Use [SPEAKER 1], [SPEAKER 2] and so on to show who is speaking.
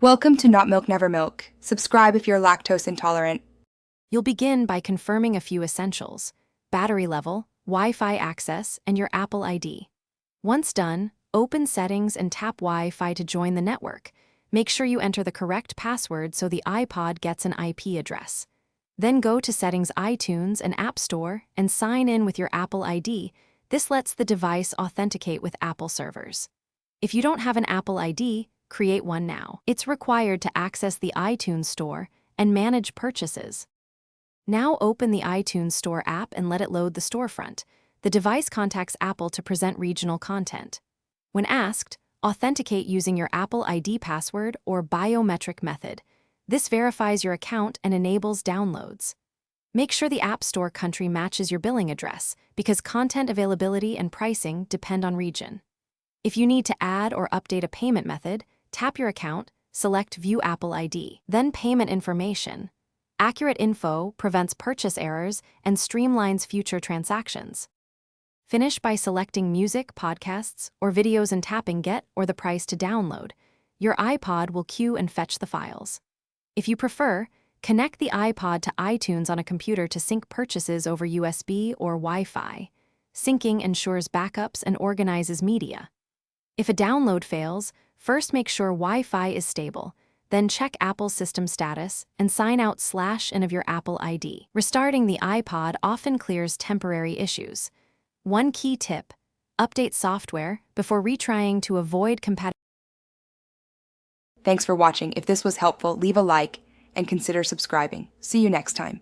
[SPEAKER 1] Welcome to Not Milk Never Milk. Subscribe if you're lactose intolerant.
[SPEAKER 2] You'll begin by confirming a few essentials: battery level, Wi-Fi access, and your Apple ID. Once done, open Settings and tap Wi-Fi to join the network. Make sure you enter the correct password so the iPod gets an IP address. Then go to Settings, iTunes, and App Store and sign in with your Apple ID. This lets the device authenticate with Apple servers. If you don't have an Apple ID, create one now. It's required to access the iTunes Store and manage purchases. Now open the iTunes Store app and let it load the storefront. The device contacts Apple to present regional content. When asked, authenticate using your Apple ID password or biometric method. This verifies your account and enables downloads. Make sure the App Store country matches your billing address because content availability and pricing depend on region. If you need to add or update a payment method, tap your account, select View Apple ID, then Payment Information. Accurate info prevents purchase errors and streamlines future transactions. Finish by selecting music, podcasts, or videos and tapping Get or the price to download. Your iPod will queue and fetch the files. If you prefer, connect the iPod to iTunes on a computer to sync purchases over USB or Wi-Fi. Syncing ensures backups and organizes media. If a download fails, first make sure Wi-Fi is stable, then check Apple's system status and sign out /in of your Apple ID. Restarting the iPod often clears temporary issues. One key tip: update software before retrying to avoid compatibility.
[SPEAKER 1] Thanks for watching. If this was helpful, leave a like and consider subscribing. See you next time.